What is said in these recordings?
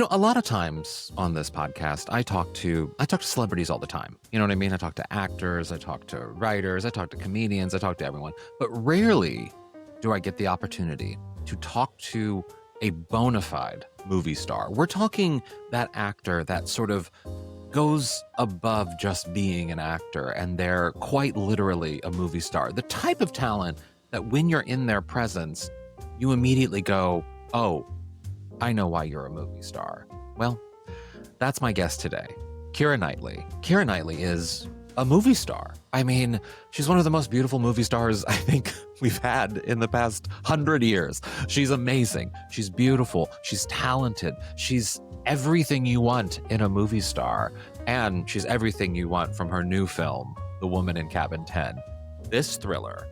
A lot of times on this podcast, I talk to celebrities all the time. You know what I mean? I talk to actors, I talk to writers, I talk to comedians, I talk to everyone. But rarely do I get the opportunity to talk to a bona fide movie star. We're talking that actor that sort of goes above just being an actor and they're quite literally a movie star. The type of talent that when you're in their presence, you immediately go, "Oh, I know why you're a movie star." Well, that's my guest today, Keira Knightley. Keira Knightley is a movie star. I mean, she's one of the most beautiful movie stars I think we've had in the past 100 years. She's amazing. She's beautiful. She's talented. She's everything you want in a movie star. And she's everything you want from her new film, The Woman in Cabin 10. This thriller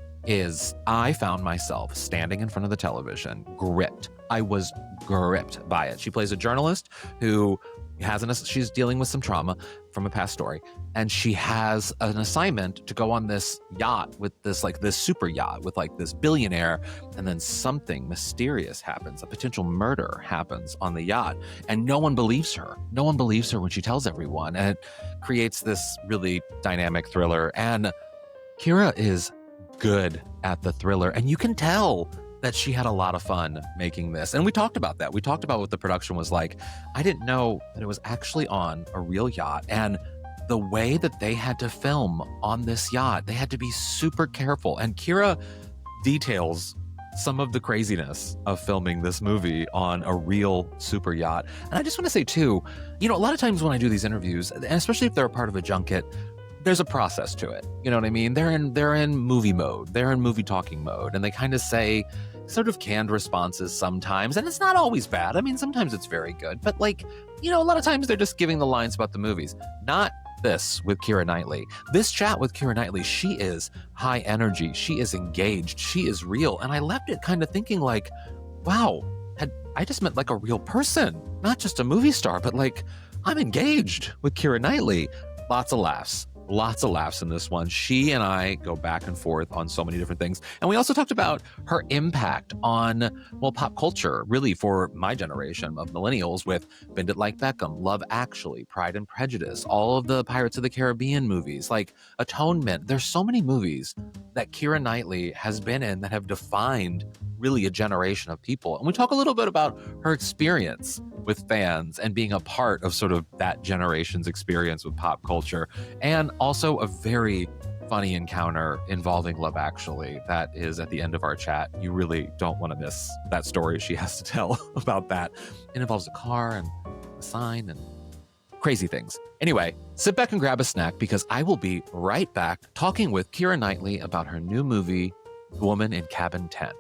I found myself standing in front of the television, gripped. I was gripped by it. She plays a journalist who she's dealing with some trauma from a past story, and she has an assignment to go on this yacht with this super yacht with this billionaire, and then something mysterious happens. A potential murder happens on the yacht, and no one believes her. No one believes her when she tells everyone, and it creates this really dynamic thriller. And Keira is good at the thriller, and you can tell that she had a lot of fun making this. And we talked about that. We talked about what the production was like. I didn't know that it was actually on a real yacht, and the way that they had to film on this yacht, they had to be super careful. And Keira details some of the craziness of filming this movie on a real super yacht. And I just want to say too, a lot of times when I do these interviews, and especially if they're a part of a junket, there's a process to it. You know what I mean? They're in movie mode. They're in movie talking mode. And they kind of say sort of canned responses sometimes. And it's not always bad. I mean, sometimes it's very good. But a lot of times they're just giving the lines about the movies. Not this with Keira Knightley. This chat with Keira Knightley, she is high energy. She is engaged. She is real. And I left it kind of thinking wow, had I just met a real person, not just a movie star, but I'm engaged with Keira Knightley. Lots of laughs. Lots of laughs in this one. She and I go back and forth on so many different things. And we also talked about her impact on, pop culture, really for my generation of millennials with Bend It Like Beckham, Love Actually, Pride and Prejudice, all of the Pirates of the Caribbean movies, Atonement. There's so many movies that Keira Knightley has been in that have defined really a generation of people. And we talk a little bit about her experience with fans and being a part of sort of that generation's experience with pop culture, and also a very funny encounter involving Love Actually that is at the end of our chat. You really don't want to miss that story she has to tell about that. It involves a car and a sign and crazy things. Anyway, sit back and grab a snack because I will be right back talking with Keira Knightley about her new movie, The Woman in Cabin 10.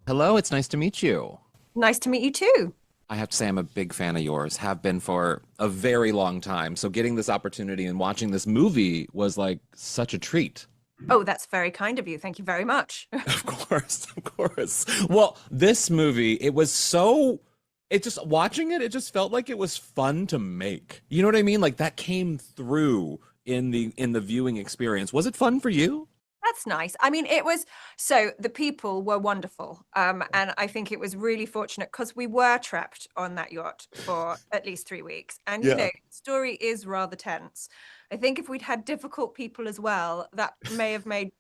Hello, it's nice to meet you. Nice to meet you too. I have to say I'm a big fan of yours, have been for a very long time. So getting this opportunity and watching this movie was such a treat. Oh, that's very kind of you. Thank you very much. Of course, of course. Well, this movie, watching it just felt like it was fun to make. You know what I mean? That came through in the viewing experience. Was it fun for you? That's nice. I mean, the people were wonderful. And I think it was really fortunate because we were trapped on that yacht for at least 3 weeks. And, the story is rather tense. I think if we'd had difficult people as well, that may have made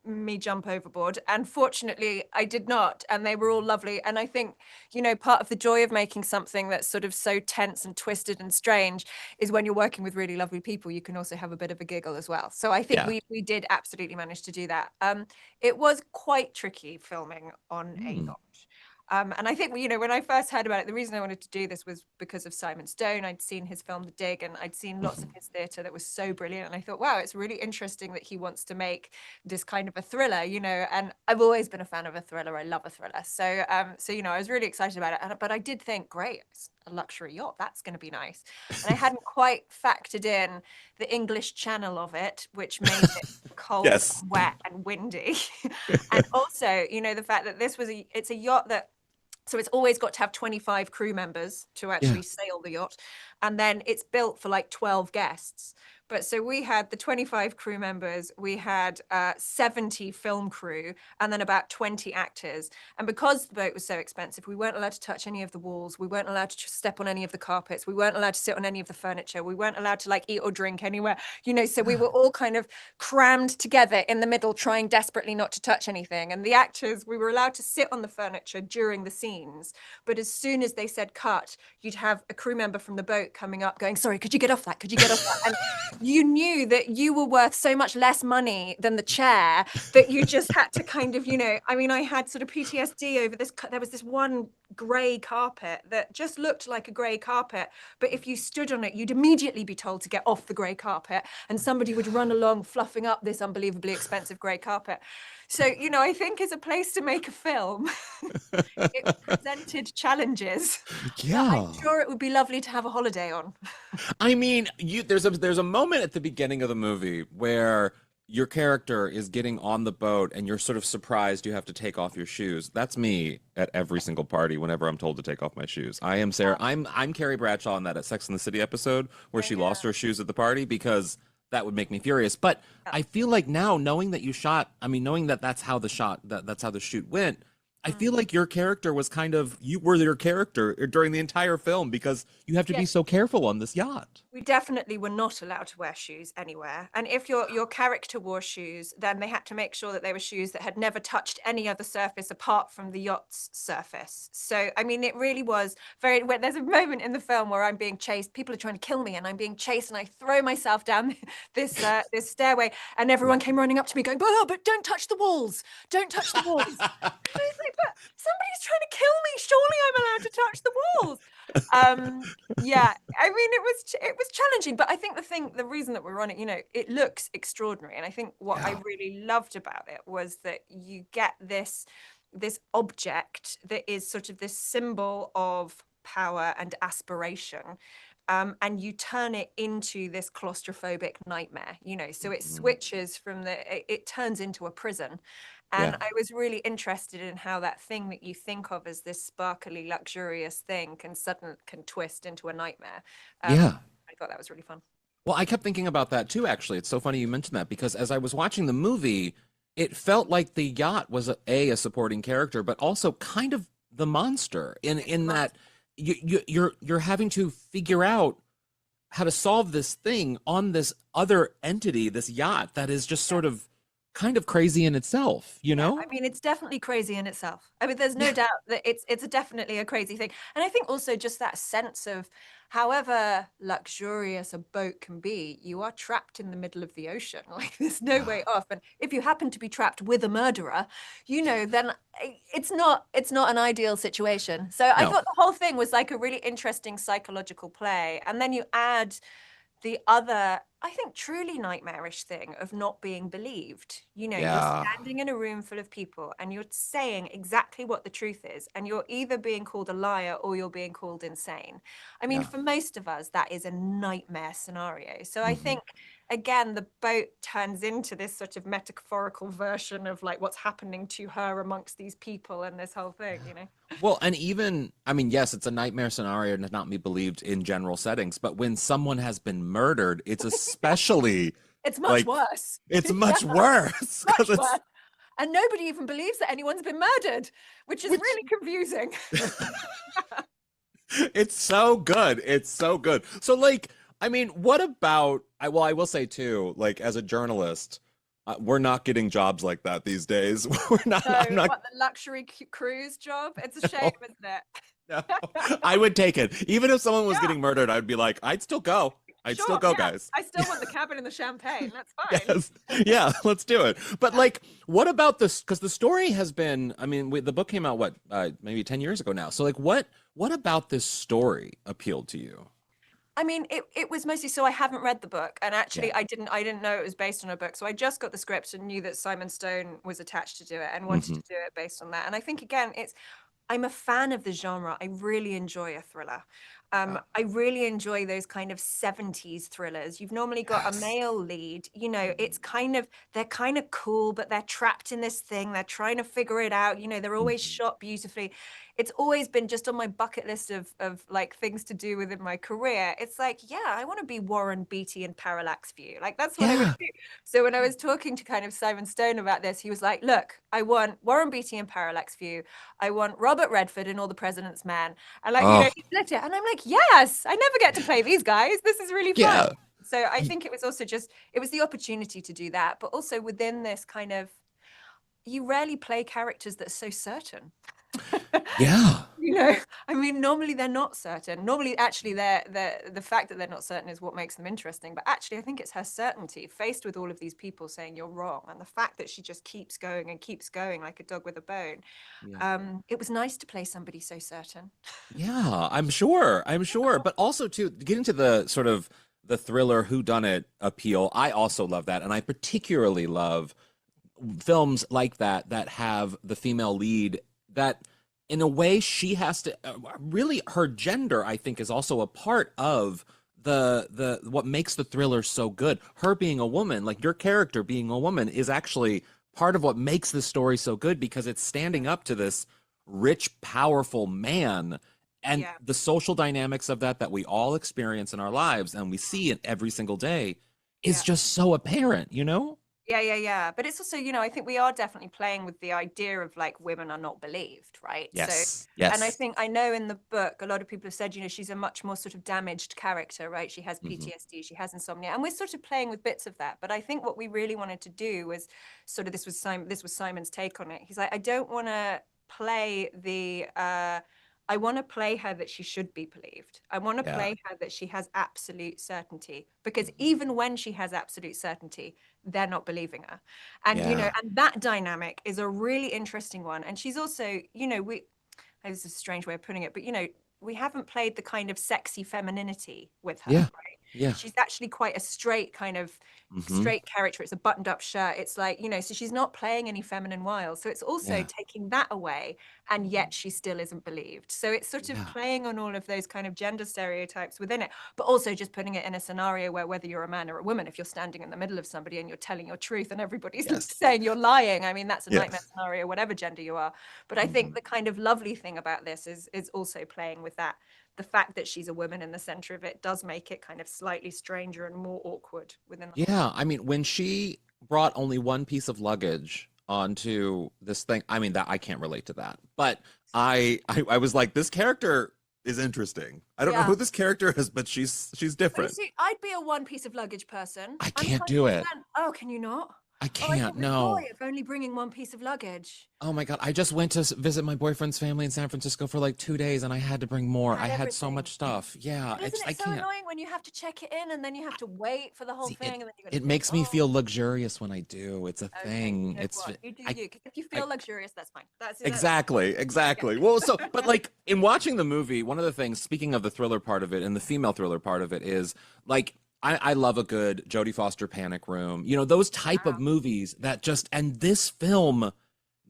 me jump overboard. And fortunately, I did not. And they were all lovely. And I think, part of the joy of making something that's sort of so tense and twisted and strange is when you're working with really lovely people, you can also have a bit of a giggle as well. So I think we did absolutely manage to do that. It was quite tricky filming on a yacht. And I think, when I first heard about it, the reason I wanted to do this was because of Simon Stone. I'd seen his film The Dig, and I'd seen lots of his theatre that was so brilliant. And I thought, wow, it's really interesting that he wants to make this kind of a thriller, and I've always been a fan of a thriller. I love a thriller. So, I was really excited about it. But I did think, great, it's a luxury yacht. That's going to be nice. And I hadn't quite factored in the English Channel of it, which made it cold, Yes. and wet and windy. And also, the fact that it's a yacht that, so it's always got to have 25 crew members to actually sail the yacht. And then it's built for 12 guests, But so we had the 25 crew members, we had 70 film crew, and then about 20 actors. And because the boat was so expensive, we weren't allowed to touch any of the walls. We weren't allowed to step on any of the carpets. We weren't allowed to sit on any of the furniture. We weren't allowed to like eat or drink anywhere, you know. So we were all kind of crammed together in the middle, trying desperately not to touch anything. And the actors, we were allowed to sit on the furniture during the scenes. But as soon as they said cut, you'd have a crew member from the boat coming up going, sorry, could you get off that? Could you get off that? And you knew that you were worth so much less money than the chair that you just had to kind of, you know, I mean, I had sort of PTSD over this. There was this one grey carpet that just looked like a grey carpet, but if you stood on it, you'd immediately be told to get off the grey carpet, and somebody would run along fluffing up this unbelievably expensive grey carpet. So, you know, I think as a place to make a film, it presented challenges that I'm sure it would be lovely to have a holiday on. I mean, there's a moment at the beginning of the movie where your character is getting on the boat and you're sort of surprised you have to take off your shoes. That's me at every single party whenever I'm told to take off my shoes. I am Sarah. I'm Carrie Bradshaw in that Sex and the City episode where she lost her shoes at the party because that would make me furious. But I feel like now, knowing that you shot, I mean, knowing that that's how the that's how the shoot went, I feel like your character was kind of, you were your character during the entire film because you have to be so careful on this yacht. We definitely were not allowed to wear shoes anywhere. And if your character wore shoes, then they had to make sure that they were shoes that had never touched any other surface apart from the yacht's surface. So, I mean, it really was very, there's a moment in the film where I'm being chased. People are trying to kill me and I'm being chased and I throw myself down this this stairway and everyone came running up to me going, but don't touch the walls. Don't touch the walls. I was like, but somebody's trying to kill me. Surely I'm allowed to touch the walls. Yeah, I mean, it was challenging, but I think the reason that we're on it, you know, it looks extraordinary. And I think what I really loved about it was that you get this object that is sort of this symbol of power and aspiration. And you turn it into this claustrophobic nightmare, you know, so it switches from it turns into a prison. And I was really interested in how that thing that you think of as this sparkly, luxurious thing can twist into a nightmare. I thought that was really fun. Well, I kept thinking about that too, actually. It's so funny you mentioned that because as I was watching the movie, it felt like the yacht was a supporting character, but also kind of the monster in that you're having to figure out how to solve this thing on this other entity, this yacht that is just sort of kind of crazy in itself, you know? I mean, it's definitely crazy in itself. I mean, there's no doubt that it's definitely a crazy thing. And I think also just that sense of however luxurious a boat can be, you are trapped in the middle of the ocean. Like there's no way off. And if you happen to be trapped with a murderer, you know, then it's not an ideal situation. So I thought the whole thing was like a really interesting psychological play. And then you add the other, I think, truly nightmarish thing of not being believed. You know, you're standing in a room full of people and you're saying exactly what the truth is, and you're either being called a liar or you're being called insane. I mean, for most of us, that is a nightmare scenario. So I think, again, the boat turns into this sort of metaphorical version of like what's happening to her amongst these people and this whole thing, you know? Well, and even, I mean, yes, it's a nightmare scenario to not be believed in general settings, but when someone has been murdered, it's especially it's much worse. It's much worse. Much worse. And nobody even believes that anyone's been murdered, which is really confusing. It's so good. It's so good. So, like, I mean, what about, I will say too, like, as a journalist, we're not getting jobs like that these days. We're not. So, I'm not. What, the luxury cruise job? It's a shame, isn't it? No, I would take it. Even if someone was getting murdered, I'd be like, I'd still go. I'd still go, guys. I still want the cabin and the champagne. That's fine. Yes. Yeah, let's do it. But like, what about this? Because the story has been, I mean, the book came out, maybe 10 years ago now. So like, what about this story appealed to you? I mean, it was mostly, so I haven't read the book, and actually I didn't know it was based on a book. So I just got the script and knew that Simon Stone was attached to do it and wanted to do it based on that. And I think, again, I'm a fan of the genre. I really enjoy a thriller. I really enjoy those kind of 70s thrillers. You've normally got a Yes. male lead, you know, it's kind of, they're kind of cool, but they're trapped in this thing. They're trying to figure it out. You know, they're always Mhm. shot beautifully. It's always been just on my bucket list of like things to do within my career. It's like, yeah, I want to be Warren Beatty in Parallax View. Like that's what I would Yeah. do. So when I was talking to kind of Simon Stone about this, he was like, look, I want Warren Beatty in Parallax View. I want Robert Redford in All the President's Men. And like, you know, Oh, he split it. And I'm like, yes, I never get to play these guys. This is really fun. yeah. So I Y- think it was also just, it was the opportunity to do that. But also within this kind of, you rarely play characters that are so certain. Yeah. You know, I mean, normally they're not certain. Normally, actually, the fact that they're not certain is what makes them interesting. But actually, I think it's her certainty, faced with all of these people saying you're wrong, and the fact that she just keeps going and keeps going like a dog with a bone. Yeah. It was nice to play somebody so certain. Yeah, I'm sure. I'm sure. But also to get into the sort of the thriller whodunit appeal, I also love that. And I particularly love films like that that have the female lead that in a way she has to really her gender I think is also a part of the what makes the thriller so good. Her being a woman, like your character being a woman, is actually part of what makes the story so good because it's standing up to this rich powerful man, and Yeah, the social dynamics of that we all experience in our lives and we see it every single day is yeah. just so apparent, you know? Yeah, yeah, yeah. But it's also, you know, I think we are definitely playing with the idea of like women are not believed, right? So, Yes. and I Yes. think I know in the book, a lot of people have said, you know, she's a much more sort of damaged character, right? She has Hmm. PTSD, she has insomnia, and we're sort of playing with bits of that. But I think what we really wanted to do was sort of this was Simon's take on it. He's like, I don't want to play the I want to play her that she should be believed. I want to Yeah. play her that she has absolute certainty because Mhm. even when she has absolute certainty, they're not believing her. And, you know, Yeah. and that dynamic is a really interesting one. And she's also, you know, this is a strange way of putting it, but, you know, we haven't played the kind of sexy femininity with her, Yeah. right? Yeah. She's actually quite a straight kind of Hmm. straight character. It's a buttoned up shirt. It's like, you know, so she's not playing any feminine wiles. So it's also Yeah. taking that away, and yet she still isn't believed. So it's sort of Yeah. playing on all of those kind of gender stereotypes within it, but also just putting it in a scenario where whether you're a man or a woman, if you're standing in the middle of somebody and you're telling your truth and everybody's Yes. saying you're lying, I mean, that's a nightmare Yes. scenario, whatever gender you are. But I think Hmm. the kind of lovely thing about this is also playing with that. The fact that she's a woman in the center of it does make it kind of slightly stranger and more awkward within the whole thing. Yeah. I mean, when she brought only one piece of luggage onto this thing, I mean that I can't relate to that. But I was like, this character is interesting. I don't know Yeah. who this character is, but she's Oh, you different. see, I'd be a one piece of luggage person. I I'm can't do it. 100%. Oh, can you not? I Oh, I can't. thought the joy No. of only bringing one piece of luggage. Oh my God. I just went to visit my boyfriend's family in San Francisco for like 2 days and I had to bring more. I Had had so everything. much stuff. Yeah. But isn't I it so can't. annoying when you have to check it in and then you have to wait for the whole See, thing and then you got to it think, makes me oh, feel luxurious when I do. It's a okay, you thing. know what? You do I you. 'Cause if you I feel luxurious, that's fine. That's exactly, yeah. exactly. Well, so but like in watching the movie, one of the things, speaking of the thriller part of it and the female thriller part of it, is like I love a good Jodie Foster Panic Room. You know, those type of Wow. movies that just, and this film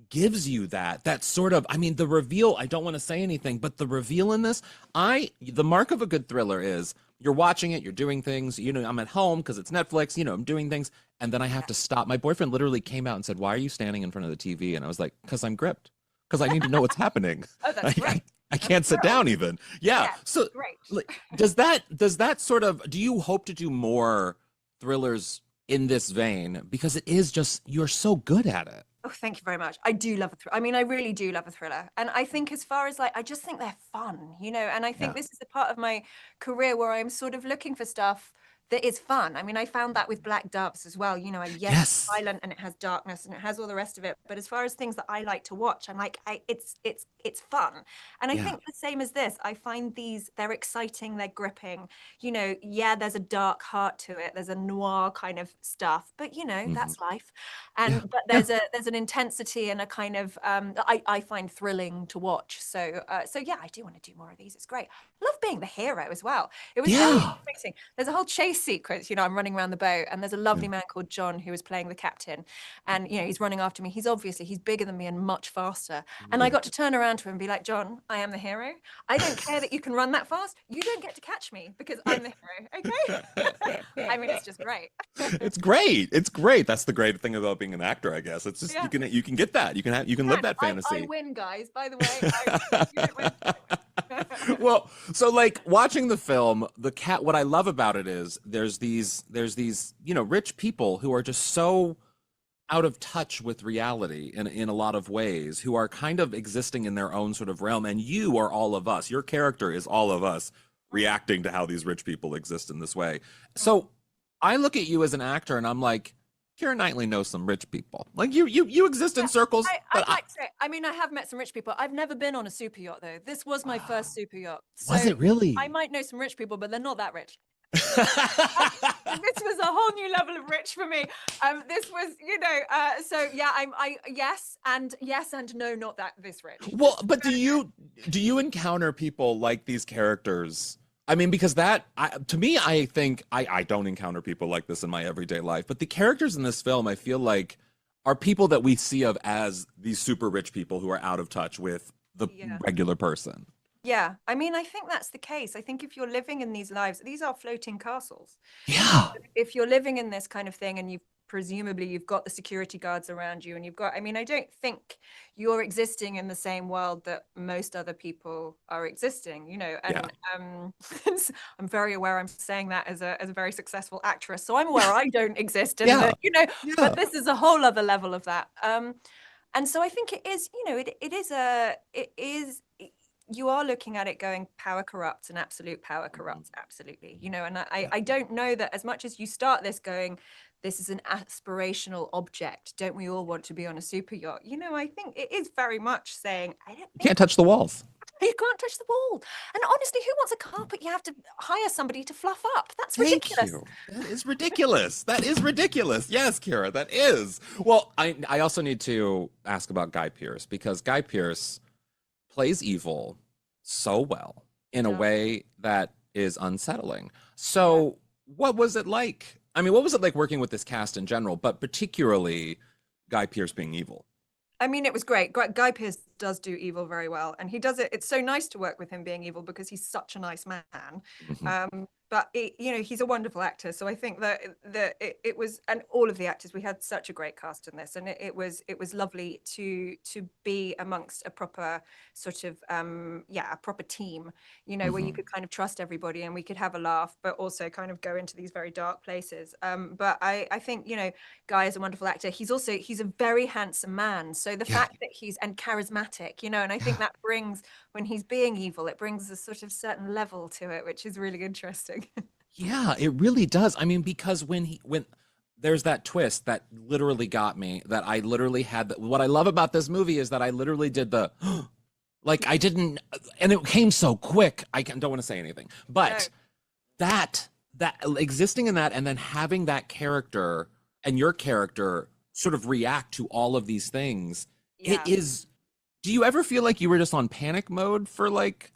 gives you that sort of, I mean, the reveal, I don't want to say anything, but the reveal in this, the mark of a good thriller is you're watching it, you're doing things, you know, I'm at home because it's Netflix, you know, I'm doing things, and then I have Yeah. to stop. My boyfriend literally came out and said, why are you standing in front of the TV? And I was like, because I'm gripped, because I need to know what's happening. Oh, that's great. I I'm can't sit thrilled. down even. Yeah. Yeah, So great. like, does that sort of, do you hope to do more thrillers in this vein? Because it is just, you're so good at it. Oh, thank you very much. I do love a thriller. I mean, I really do love a thriller. And I think as far as like, I just think they're fun, you know, and I think Yeah. this is a part of my career where I'm sort of looking for stuff that is fun. I mean, I found that with Black Doves as well. You know, yes, it's Yes. violent and it has darkness and it has all the rest of it. But as far as things that I like to watch, I'm like, it's fun. And I Yeah. think the same as this. I find these, they're exciting, they're gripping. You know, yeah, there's a dark heart to it. There's a noir kind of stuff, but you know, Hmm. that's life. Yeah. And but Yeah. there's an intensity and a kind of that I find thrilling to watch. So yeah, I do want to do more of these. It's great. I love being the hero as well. It was very Yeah. exciting. There's a whole chase this sequence, I'm running around the boat, and there's a lovely man called John who was playing the captain, and he's running after me. He's bigger than me and much faster. And I got to turn around to him and be like, John, I am the hero. I don't care that you can run that fast. You don't get to catch me because I'm the hero. Okay. I mean, it's just great. It's great. It's great. That's the great thing about being an actor, I guess. It's just you can get that. You can live that fantasy. I win, guys. By the way, well, so like watching the film, what I love about it is there's these rich people who are just so out of touch with reality in a lot of ways, who are kind of existing in their own sort of realm, and you are all of us. Your character is all of us reacting to how these rich people exist in this way. So I look at you as an actor and I'm like, Keira Knightley knows some rich people. Like you exist in circles. I have met some rich people. I've never been on a super yacht though. This was my first super yacht. So was it really? I might know some rich people, but they're not that rich. This was a whole new level of rich for me. This was, so yeah, yes and no, not that this rich. Well, but do you encounter people like these characters? I mean, because to me, I think I don't encounter people like this in my everyday life, but the characters in this film, I feel like, are people that we see of as these super rich people who are out of touch with the regular person. Yeah, I mean, I think that's the case. I think if you're living in these lives, these are floating castles. Yeah. If you're living in this kind of thing and you've got the security guards around you, and I don't think you're existing in the same world that most other people are existing, and I'm very aware I'm saying that as a very successful actress. So I'm aware I don't exist in but this is a whole other level of that. And so I think it is, you are looking at it going, power corrupts and absolute power corrupts, absolutely. And I don't know that as much as you start this going, this is an aspirational object. Don't we all want to be on a super yacht? I think it is very much saying, you can't touch the walls. You can't touch the wall. And honestly, who wants a carpet you have to hire somebody to fluff up? That's ridiculous. Thank you. That is ridiculous. That is ridiculous. Yes, Keira, that is. Well, I also need to ask about Guy Pearce, because Guy Pearce plays evil so well in a way that is unsettling. So what was it like? I mean, what was it like working with this cast in general, but particularly Guy Pearce being evil? I mean, it was great. Guy Pearce does do evil very well, and he does it. It's so nice to work with him being evil because he's such a nice man. But he's a wonderful actor. So I think that it was, and all of the actors, we had such a great cast in this, and it was lovely to be amongst a proper sort of a proper team, where you could kind of trust everybody, and we could have a laugh, but also kind of go into these very dark places. But I think Guy is a wonderful actor. He's a very handsome man. So the fact that he's charismatic, and I think that brings, when he's being evil, it brings a sort of certain level to it, which is really interesting. Yeah, it really does. I mean, because when there's that twist that literally got me, that I literally had, what I love about this movie is that I literally did the, like, I didn't, and it came so quick. Don't want to say anything, but that existing in that, and then having that character and your character sort of react to all of these things, it is, do you ever feel like you were just on panic mode for like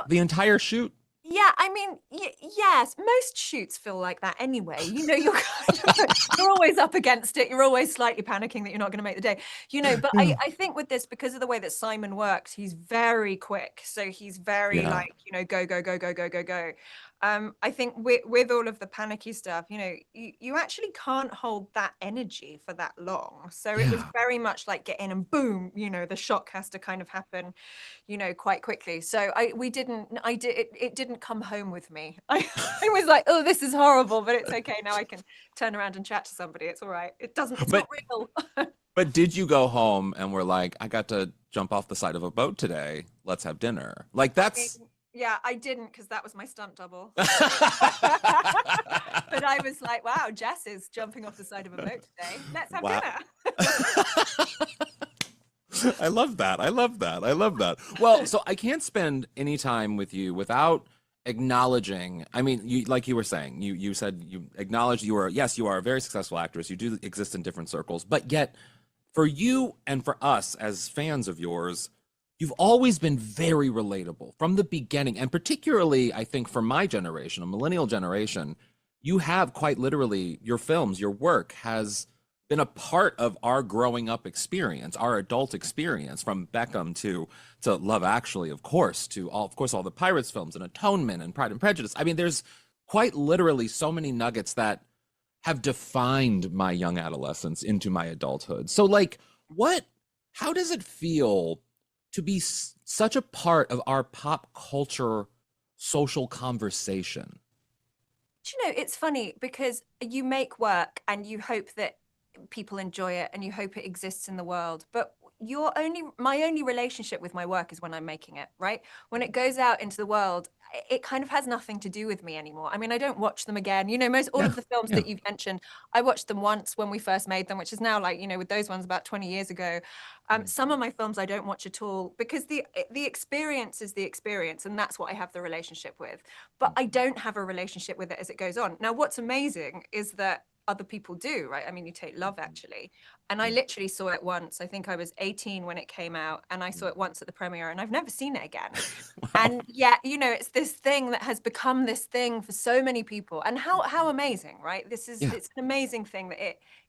the entire shoot? Yeah, I mean, yes, most shoots feel like that anyway. You're always up against it. You're always slightly panicking that you're not going to make the day, but I think with this, because of the way that Simon works, he's very quick. So he's very go, go, go, go, go, go, go. I think with all of the panicky stuff, you actually can't hold that energy for that long. So it was very much like get in and boom, the shock has to kind of happen, quite quickly. So it didn't come home with me. I was like, oh, this is horrible, but it's okay. Now I can turn around and chat to somebody. It's all right. It's not real. But did you go home and were like, I got to jump off the side of a boat today. Let's have dinner. Like that's... Yeah, I didn't, because that was my stunt double. But I was like, wow, Jess is jumping off the side of a boat today. Let's have dinner. I love that. Well, so I can't spend any time with you without acknowledging, I mean, like you were saying, you said you acknowledged you are a very successful actress. You do exist in different circles, but yet for you and for us as fans of yours, you've always been very relatable from the beginning. And particularly, I think, for my generation, a millennial generation, you have quite literally, your films, your work has been a part of our growing up experience, our adult experience, from Beckham to Love Actually, of course, to all the Pirates films and Atonement and Pride and Prejudice. I mean, there's quite literally so many nuggets that have defined my young adolescence into my adulthood. So like, how does it feel to be such a part of our pop culture social conversation? You know, it's funny because you make work and you hope that people enjoy it and you hope it exists in the world. But my only relationship with my work is when I'm making it, right? When it goes out into the world, it kind of has nothing to do with me anymore. I mean, I don't watch them again. You know, all of the films that you've mentioned, I watched them once when we first made them, which is now like, you know, with those ones about 20 years ago. Some of my films I don't watch at all because the experience is the experience, and that's what I have the relationship with. But I don't have a relationship with it as it goes on. Now, what's amazing is that other people do, right? I mean, you take Love Actually, and I literally saw it once. I think I was 18 when it came out, and I saw it once at the premiere, and I've never seen it again. Wow. And yet, you know, it's this thing that has become this thing for so many people. And how amazing, right? It's an amazing thing that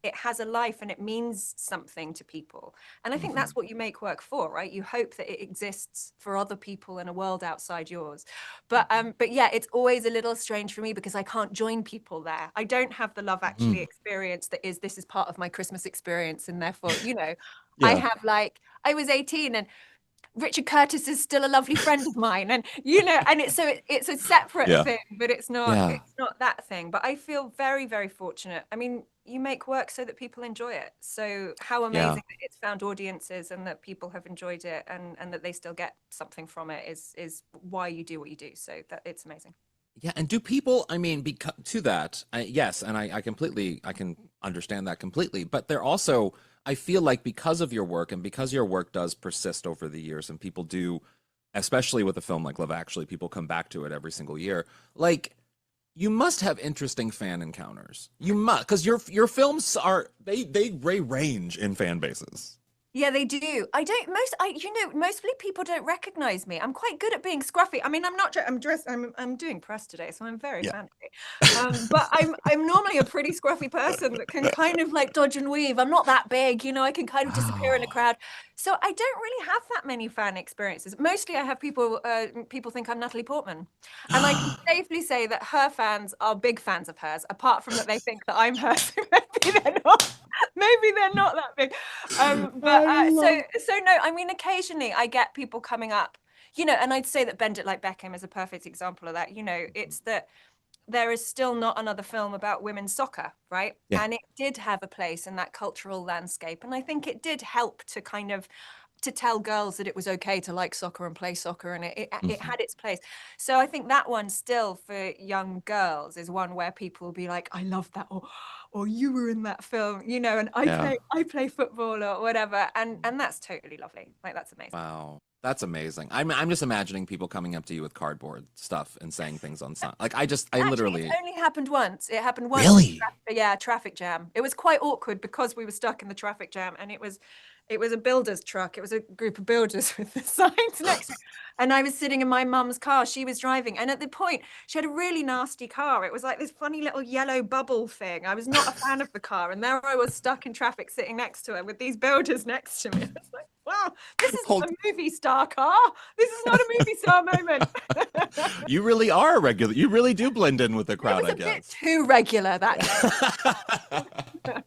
it has a life and it means something to people. And I think that's what you make work for, right? You hope that it exists for other people in a world outside yours. But yeah, it's always a little strange for me because I can't join people there. I don't have the Love Actually experience this is part of my Christmas experience, and therefore, you know, I have like, I was 18 and Richard Curtis is still a lovely friend of mine, and you know, and it's a separate thing, but it's not that thing. But I feel very, very fortunate. I mean, you make work so that people enjoy it. So how amazing that it's found audiences and that people have enjoyed it, and that they still get something from it is why you do what you do. So that it's amazing. Yeah, and do people, I mean, because to that, yes, and I can understand that completely, but they're also, I feel like because of your work and because your work does persist over the years and people do, especially with a film like Love Actually, people come back to it every single year, like, you must have interesting fan encounters. You must, because your films they range in fan bases. Yeah, they do. You know, mostly people don't recognize me. I'm quite good at being scruffy. I mean, I'm doing press today, so I'm very fancy. But I'm normally a pretty scruffy person that can kind of like dodge and weave. I'm not that big, you know, I can kind of disappear in a crowd. So I don't really have that many fan experiences. Mostly I have people think I'm Natalie Portman. And I can safely say that her fans are big fans of hers, apart from that they think that I'm her. So maybe they're not. Maybe they're not that big. So no, I mean, occasionally I get people coming up, you know, and I'd say that Bend It Like Beckham is a perfect example of that. You know, it's that there is still not another film about women's soccer, right? Yeah. And it did have a place in that cultural landscape. And I think it did help to kind of to tell girls that it was okay to like soccer and play soccer, and it had its place. So I think that one still for young girls is one where people will be like, I love that, or you were in that film, you know, and I play football or whatever, and that's totally lovely. Like, that's amazing. Wow. That's amazing. I'm just imagining people coming up to you with cardboard stuff and saying things on sign. Like I literally. It only happened once. It happened once. Really? Traffic jam. It was quite awkward because we were stuck in the traffic jam, and it was a builder's truck. It was a group of builders with the signs next to it. And I was sitting in my mum's car. She was driving. And at the point, she had a really nasty car. It was like this funny little yellow bubble thing. I was not a fan of the car. And there I was stuck in traffic sitting next to her with these builders next to me. I was like, wow, this is a movie star car. This is not a movie star moment. You really are a regular. You really do blend in with the crowd, I guess. It was a bit too regular that day.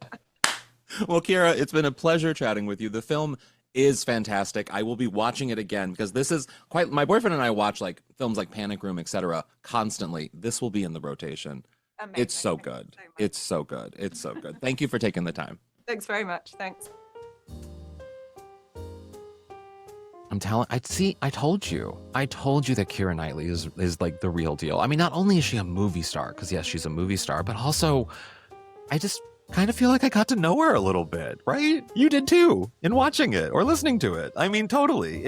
Well, Keira, it's been a pleasure chatting with you. The film is fantastic. I will be watching it again because this is quite, my boyfriend and I watch like films like Panic Room, etc. constantly. This will be in the rotation. Amazing. It's so good. It's so good. It's so good. Thank you for taking the time. Thanks very much. Thanks. I told you that Keira Knightley is like the real deal. I mean, not only is she a movie star, because yes, she's a movie star, but also I just kind of feel like I got to know her a little bit, right? You did too, in watching it or listening to it. I mean, totally.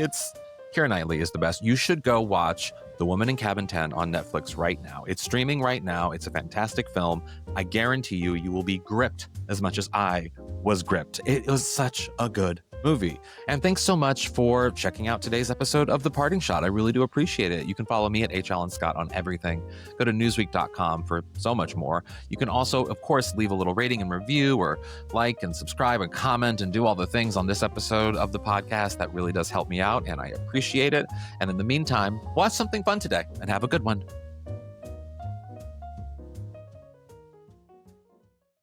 Keira Knightley is the best. You should go watch The Woman in Cabin 10 on Netflix right now. It's streaming right now. It's a fantastic film. I guarantee you will be gripped as much as I was gripped. It was such a good movie. And thanks so much for checking out today's episode of The Parting Shot. I really do appreciate it. You can follow me at @AllenScott on everything. Go to newsweek.com for so much more. You can also, of course, leave a little rating and review, or like and subscribe and comment and do all the things on this episode of the podcast. That really does help me out, and I appreciate it. And in the meantime, watch something fun today and have a good one.